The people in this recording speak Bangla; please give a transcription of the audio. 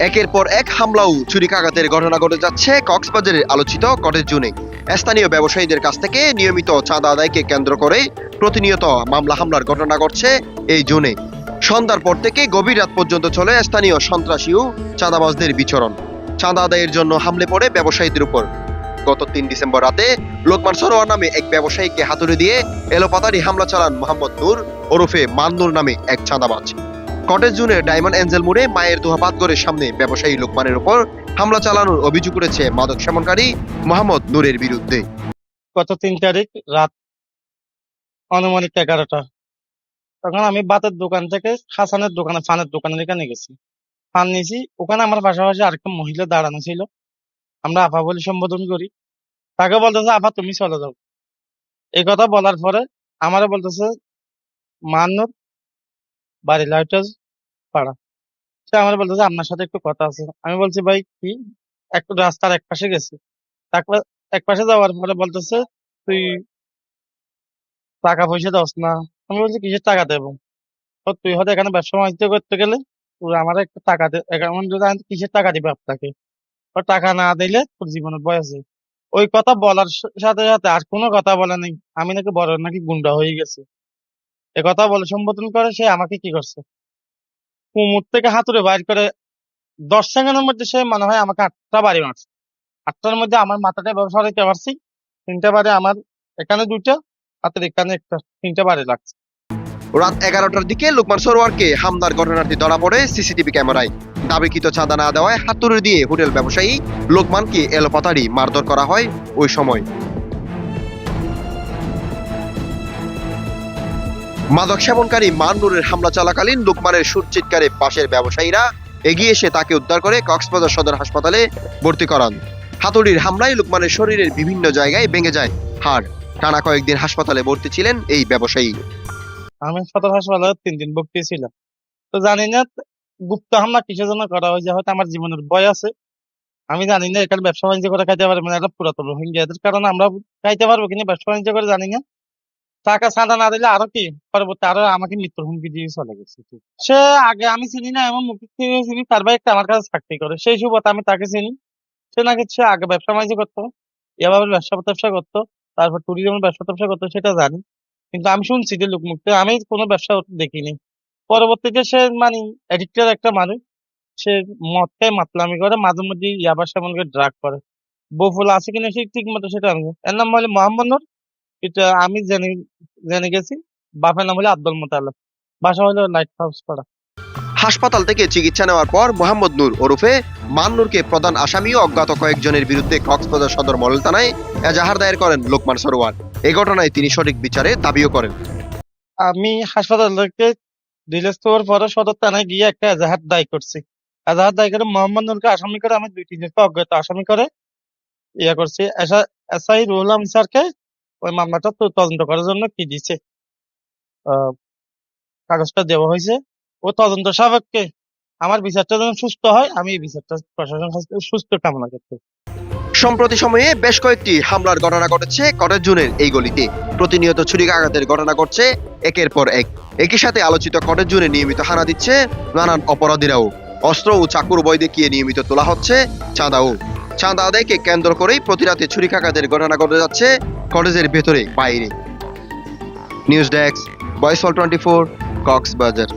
একের পর এক হামলা ও ছুরিকাঘাতের ঘটনা ঘটে যাচ্ছে কক্সবাজারের আলোচিত কটেজ জোনে। স্থানীয় ব্যবসায়ীদের কাছ থেকে নিয়মিত চাঁদা আদায়কে কেন্দ্র করে প্রতিনিয়ত মামলা হামলার ঘটনা ঘটছে এই জোনে। সন্ধ্যার পর থেকে গভীর রাত পর্যন্ত চলে স্থানীয় সন্ত্রাসী ও চাঁদাবাজদের বিচরণ। চাঁদা আদায়ের জন্য হামলে পড়ে ব্যবসায়ীদের উপর। গত ৩ ডিসেম্বর রাতে লোকমান সরোয়ার নামে এক ব্যবসায়ীকে হাতুড়ি দিয়ে এলোপাতাড়ি হামলা চালান মোহাম্মদ নূর ওরফে মান্নুর নামে এক চাঁদাবাজ। কটেজ জোনের ডায়মন্ড এঞ্জেল মোড়ে মায়ের দোহাবাদ ঘরের সামনে ব্যবসায়ী লোকমানের উপর হামলা চালানোর অভিযোগ উঠেছে মাদক সেবনকারী মোহাম্মদ নূরের বিরুদ্ধে। গত ৩ তারিখ রাত আনুমানিক 11টা, তখন আমি বাতের দোকান থেকে হাসানের দোকানে ফানের দোকানের এখানে গেছি। ফান নিয়েছি, ওখানে আমার পাশাপাশি আরেকটা মহিলা দাঁড়ানো ছিল, আমরা আপা বলে সম্বোধন করি। তাকে বলতেছে, আপা তুমি চলে যাও। এই কথা বলার পরে আমারে বলতেছে মান্নুর বাড়ি লাইটাস পাড়া। সে আমার বলতেছে আপনার সাথে একটু কথা আছে। আমি বলছি ভাই কি? একটু রাস্তার এক পাশে গেছি। তারপর এক পাশে যাওয়ার পরে বলতেছে তুই টাকা পয়সা দাস না। আমি বলছি কিসের টাকা দেবো? তো তুই হয়তো এখানে ব্যবসা বাণিজ্য করতে গেলে তুই আমার একটু টাকা দে। এখন যদি আমি কিসের টাকা দিবে আপনাকে? তো টাকা না দিলে তোর জীবনের ভয় আছে। ওই কথা বলার সাথে সাথে আর কোনো কথা বলে নাই, আমি নাকি বড় নাকি গুন্ডা হয়ে গেছে। এ কথা বলে সম্বোধন করে সে আমাকে কি করছে, কুমুর থেকে হাতুড়ে বাইর করে 10 সেকেন্ডের মধ্যে সে মনে হয় আমাকে 8টা বাড়ি মারছে। 8টার মধ্যে আমার মাথাটা এভাবে সরাইতে পারছি, 3টা বাড়ি আমার এখানে 2টা, হাতের এখানে একটা, 3টা বাড়ি লাগছে। রাত 11টার দিকে লোকমান সরোয়ারকে হামলার ঘটনাটি ধরা পড়ে সিসিটিভি ক্যামেরায়। দাবিকৃত চাঁদা না দেওয়ায় হাতুড়ি দিয়ে হোটেল ব্যবসায়ী লোকমানকে এলোপাতাড়ি মারধর করা হয় ওই সময়। মাদক সেবনকারী মান্নুরের হামলা চলাকালীন লোকমানের সুর চিৎকারে পাশের ব্যবসায়ীরা এগিয়ে এসে তাকে উদ্ধার করে কক্সবাজার সদর হাসপাতালে ভর্তি করান। হাতুড়ির হামলায় লোকমানের শরীরের বিভিন্ন জায়গায় ভেঙে যায় হাড়। টানা কয়েকদিন হাসপাতালে ভর্তি ছিলেন এই ব্যবসায়ী। আমি সদর হাসপাতালে 3 দিন ভর্তি ছিলাম। তো জানি না গুপ্ত হামলা কিসের জন্য করা হয়েছে, হয়তো আমার জীবনের ভয় আছে। আমি জানি না এখানে ব্যবসা বাণিজ্য করে খাইতে পারবো না, এটা পুরাতন রোহিঙ্গা, এদের কারণে আমরা খাইতে পারবো কিনা ব্যবসা বাণিজ্য করে জানি না। টাকা চাঁদা না দিলে আরো কি পরবর্তী আরো আমাকে মৃত্যুর হুমকি দিয়ে চলে গেছে। সে আগে আমি চিনি না, এমন মুখ থেকে চিনি, তার ভাই একটা আমার কাছে চাকরি করে, সেই সুবাদে আমি তাকে চিনি। সে নাকি সে আগে ব্যবসা বাণিজ্য করতো, এভাবে ব্যবসা করতো, তারপর ট্যুরিজমের ব্যবসা করতো, সেটা জানি। কিন্তু আমি শুনছি যে লোক মুখ থেকে, আমি কোনো ব্যবসা দেখিনি। পরবর্তীতে সে মানে এডিক্টেড একটা মানুষ, সে মদ খায়, মাতলামি করে, মাঝে মধ্যে ইয়াবা সেবন করে, ড্রাগ করে। বউফল আছে কিনা সে ঠিক মতো সেটা আমি, এর নাম হলো মোহাম্মদ নূর। এটা আমি জেনে গেছি। বাপের নাম হলো আব্দুল মোতালেব, বাসা হলো লাইট হাউস পাড়া। হাসপাতাল থেকে চিকিৎসা নেওয়ার পর মোহাম্মদ নূর ওরফে মান্নুরকে প্রধান আসামি ও অজ্ঞাত কয়েকজনের বিরুদ্ধে কক্সবাজার সদর মডেল থানায় এজাহার দায়ের করেন লোকমান সরোয়ার। এই ঘটনায় তিনি সঠিক বিচারে দাবিও করেন। আমি হাসপাতাল থেকে রিলিজ হওয়ার পরে সদর থানায় গিয়ে একটা এজাহার দায় করছি। এজাহার দায় করে মোহাম্মদ নূরকে আসামি করে, আমি 2-3 জনকে অজ্ঞাত আসামি করে ইয়ে করছি। এসআই রুহুল আমিন স্যারকে ওই মামলাটা তদন্ত করার জন্য কি দিছে, কাগজটা দেওয়া হয়েছে। ও তদন্ত সাপেক্ষে আমার বিচারটা যেন সুস্থ হয়, আমি এই বিচারটা প্রশাসন কাছে সুস্থ কামনা করতে। সম্প্রতি সময়ে বেশ কয়েকটি হামলার ঘটনা ঘটেছে কটেজ জোনের এই গলিতে। প্রতিনিয়ত ছুরিকাঘাতের ঘটনা ঘটছে একের পর এক। একই সাথে আলোচিত কটেজ জোনে নিয়মিত হানা দিচ্ছে নানান অপরাধীরাও। অস্ত্র ও চাকুর বয় দেখিয়ে নিয়মিত তোলা হচ্ছে চাঁদাও। চাঁদা আদায়কে কেন্দ্র করেই প্রতি রাতে ছুরিকাঘাতের ঘটনা ঘটে যাচ্ছে কটেজের ভেতরে বাইরে। News desk, voice all 24, Cox's Bazar.